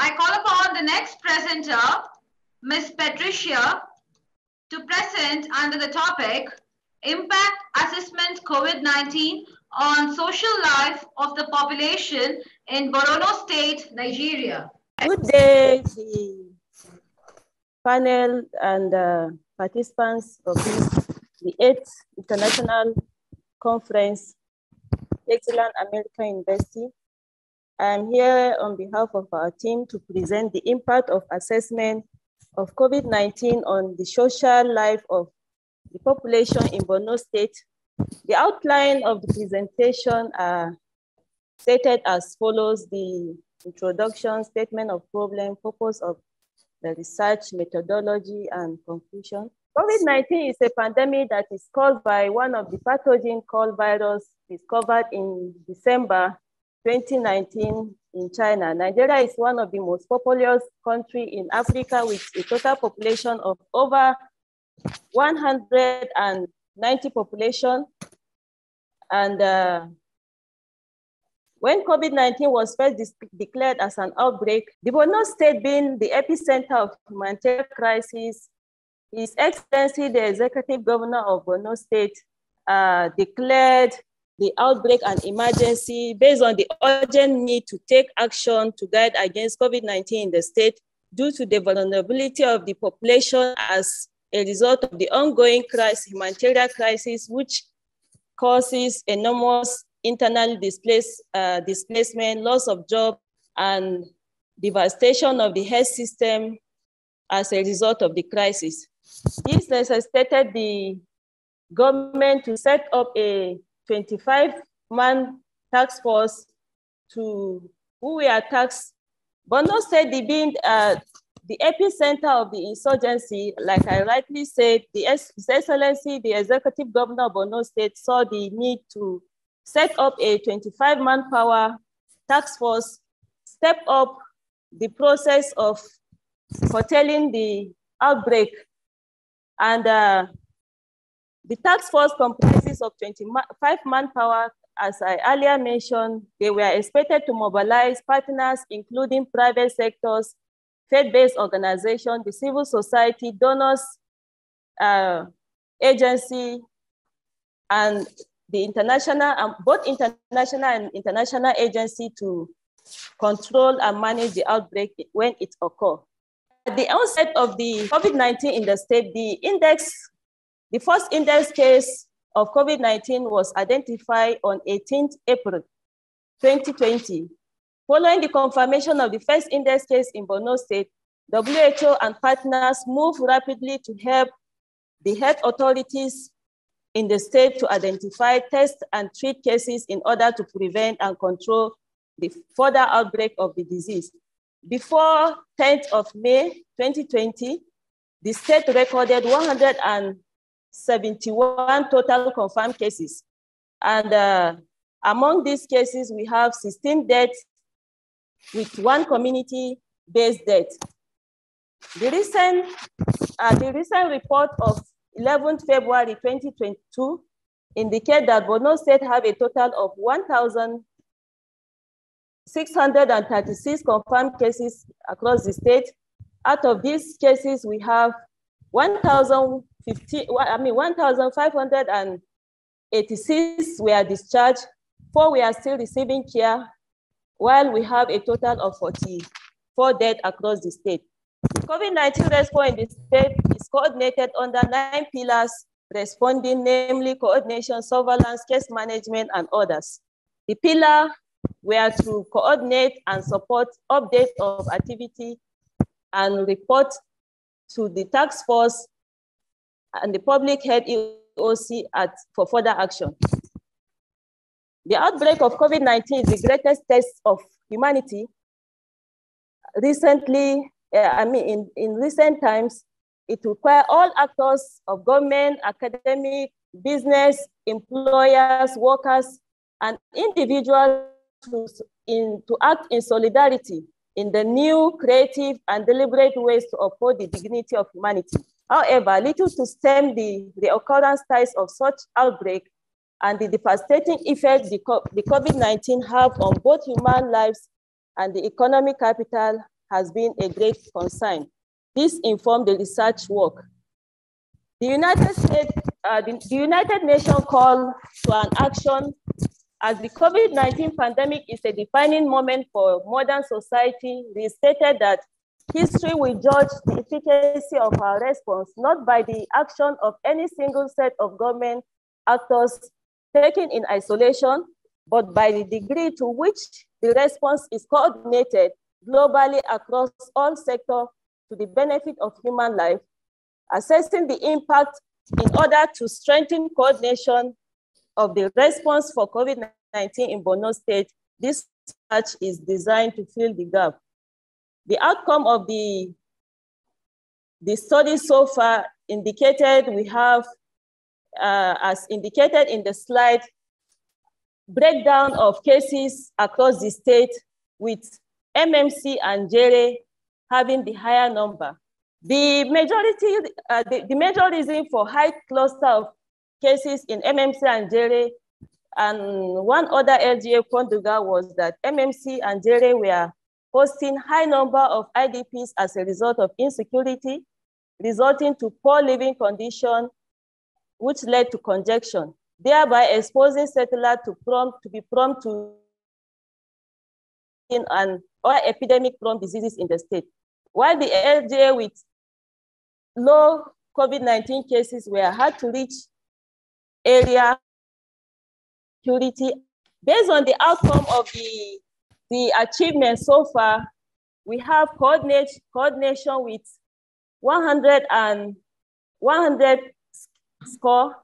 I call upon the next presenter, Ms. Patricia, to present under the topic, Impact Assessment COVID-19 on Social Life of the Population in Borno State, Nigeria. Good day, the panel and participants of the 8th International Conference, Texila American University. I'm here on behalf of our team to present the impact of assessment of COVID-19 on the social life of the population in Borno State. The outline of the presentation are stated as follows: the introduction, statement of problem, purpose of the research, methodology, and conclusion. COVID-19 is a pandemic that is caused by one of the pathogens called virus discovered in December 2019 in China. Nigeria is one of the most populous countries in Africa with a total population of over 190 population. And when COVID-19 was first declared as an outbreak, the Borno State being the epicenter of humanitarian crisis, His Excellency, the Executive Governor of Borno State, declared the outbreak an emergency based on the urgent need to take action to guard against COVID-19 in the state due to the vulnerability of the population as a result of the ongoing humanitarian crisis, which causes enormous internal displacement, loss of job, and devastation of the health system as a result of the crisis. This necessitated the government to set up a 25-man task force who were tasked. Borno State being the epicenter of the insurgency, like I rightly said, His Excellency, the Executive Governor of Borno State, saw the need to set up a 25-man power task force, step up the process of curtailing the outbreak. And the task force comprises of 25-man power. As I earlier mentioned, they were expected to mobilize partners, including private sectors, faith-based organizations, the civil society, donors, agency, and the international, both international and international agency to control and manage the outbreak when it occurs. At the onset of the COVID-19 in the state, the first index case of COVID-19 was identified on 18th April 2020. Following the confirmation of the first index case in Borno State, WHO and partners moved rapidly to help the health authorities in the state to identify, test, and treat cases in order to prevent and control the further outbreak of the disease. Before 10th of May 2020, the state recorded 171 total confirmed cases. And among these cases, we have 16 deaths with one community-based death. The recent report of 11th February 2022 indicate that Borno State have a total of 1,636 confirmed cases across the state. Out of these cases, we have 1,586 were discharged, 4 were still receiving care, while we have a total of 44 deaths across the state. The COVID-19 response in the state is coordinated under 9 pillars responding, namely coordination, surveillance, case management, and others. The pillar were to coordinate and support updates of activity and report to the task force and the public health EOC for further action. The outbreak of COVID-19 is the greatest test of humanity. Recently, in recent times, it requires all actors of government, academic, business, employers, workers, and individuals to act in solidarity in the new, creative, and deliberate ways to uphold the dignity of humanity. However, little to stem the occurrence ties of such outbreak and the devastating effects the COVID-19 have on both human lives and the economic capital has been a great concern. This informed the research work. The United Nations called to an action as the COVID-19 pandemic is a defining moment for modern society. They stated that history will judge the efficacy of our response, not by the action of any single set of government actors taken in isolation, but by the degree to which the response is coordinated globally across all sectors to the benefit of human life, assessing the impact in order to strengthen coordination of the response for COVID-19 in Borno State. This research is designed to fill the gap. The outcome of the study so far indicated, we have, as indicated in the slide, breakdown of cases across the state, with MMC and JERE having the higher number. The major reason for high cluster of cases in MMC and JERE and one other LGA Konduga was that MMC and JERE were hosting high number of IDPs as a result of insecurity, resulting to poor living conditions, which led to congestion, thereby exposing settlers to be prone to or epidemic-prone diseases in the state. While the LGA with low COVID-19 cases were hard to reach area security. Based on the outcome of the achievements so far, we have coordination with 100 score.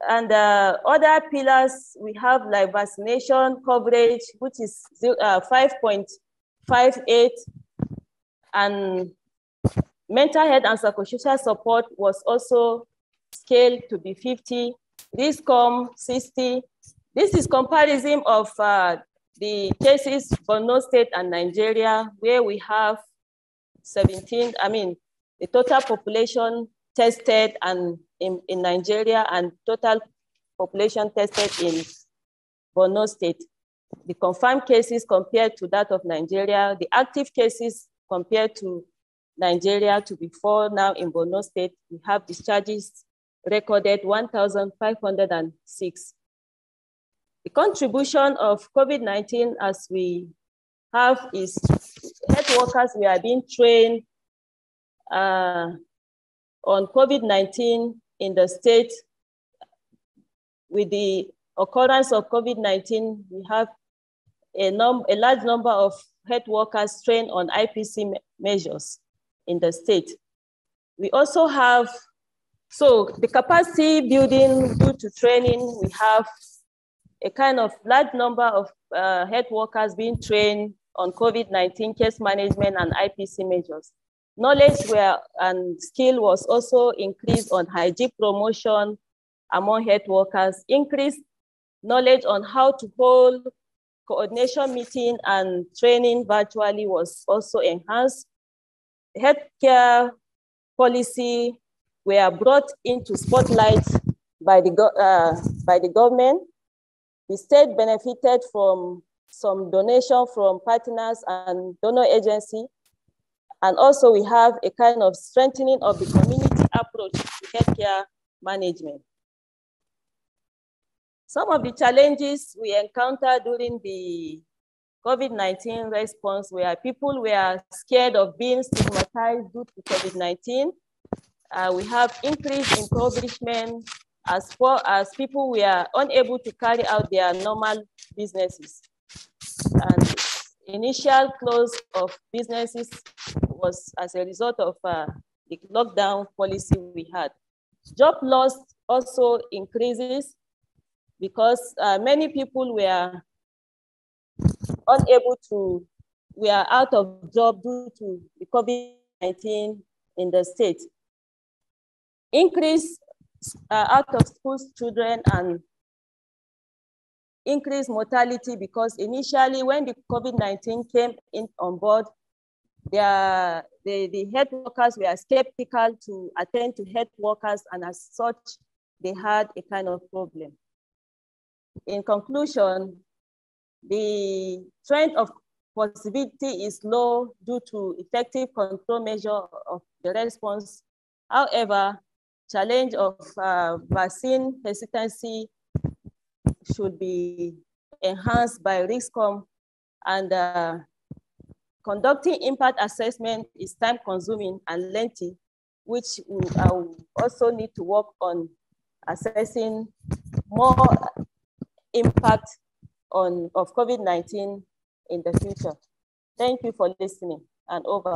And other pillars, we have like vaccination coverage, which is 5.58, and mental health and psychosocial support was also scaled to be 50, RISCOM 60. This is comparison of the cases for Borno State and Nigeria, where we have 17, the total population tested and in Nigeria and total population tested in Borno State. The confirmed cases compared to that of Nigeria, the active cases compared to Nigeria to before now in Borno State, we have discharges recorded 1,506. The contribution of COVID-19 as we have is health workers, we are being trained on COVID-19 in the state. With the occurrence of COVID-19, we have a large number of health workers trained on IPC measures in the state. We also have, so the capacity building due to training, we have a kind of large number of health workers being trained on COVID-19 case management and IPC measures. Knowledge and skill was also increased on hygiene promotion among health workers, increased knowledge on how to hold coordination meeting and training virtually was also enhanced. Healthcare policy were brought into spotlight by the government. The state benefited from some donation from partners and donor agency. And also we have a kind of strengthening of the community approach to healthcare management. Some of the challenges we encountered during the COVID-19 response were people were scared of being stigmatized due to COVID-19. We have increase in impoverishment as far as people were unable to carry out their normal businesses. And initial close of businesses was as a result of the lockdown policy we had. Job loss also increases because many people were unable to, we are out of job due to the COVID-19 in the state. Increase out of school children and increased mortality because initially when the COVID-19 came in on board, the health workers were skeptical to attend to health workers, and as such, they had a kind of problem. In conclusion, the trend of possibility is low due to effective control measure of the response. However, challenge of vaccine hesitancy should be enhanced by RISCOM, and conducting impact assessment is time consuming and lengthy, which we also need to work on assessing more impact of COVID-19 in the future. Thank you for listening, and over.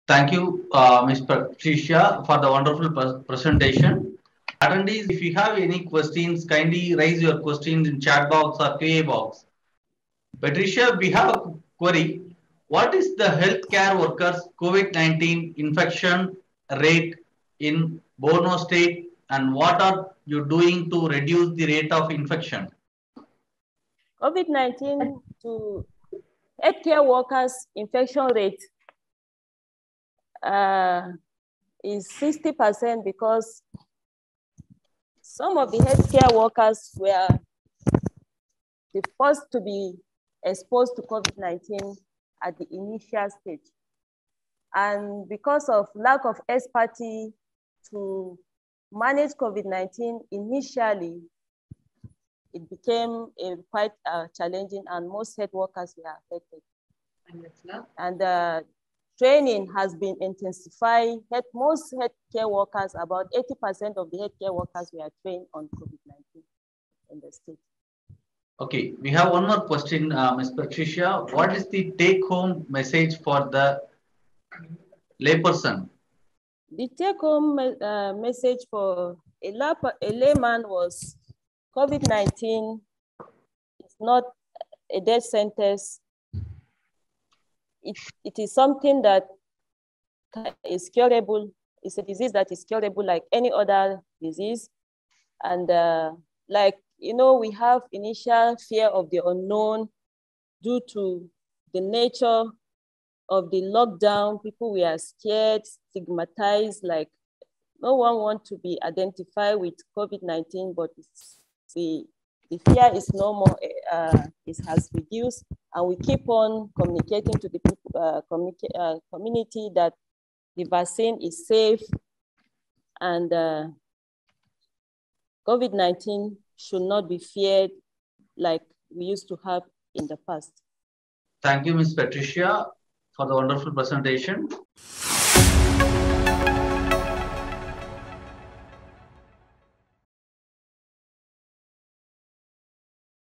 Thank you, Ms. Patricia, for the wonderful presentation. Attendees, if you have any questions, kindly raise your questions in chat box or QA box. Patricia, we have a query. What is the healthcare workers' COVID-19 infection rate in Borno State, and what are you doing to reduce the rate of infection? COVID-19 to healthcare workers' infection rate is 60% because some of the healthcare workers were the first to be exposed to COVID-19 at the initial stage. And because of lack of expertise to manage COVID-19 initially, it became quite challenging, and most health workers were affected. And training has been intensified. Most healthcare workers, about 80% of the healthcare workers were trained on COVID-19 in the state. Okay, we have one more question, Ms. Patricia. What is the take-home message for the layperson? The take-home message for a layman was COVID-19 is not a death sentence. It is something that is curable. It's a disease that is curable like any other disease. And like, we have initial fear of the unknown due to the nature of the lockdown. People were scared, stigmatized, like no one wants to be identified with COVID-19, but the fear is no more, it has reduced, and we keep on communicating to the people, community that the vaccine is safe, and COVID-19 should not be feared like we used to have in the past. Thank you, Ms. Patricia, for the wonderful presentation.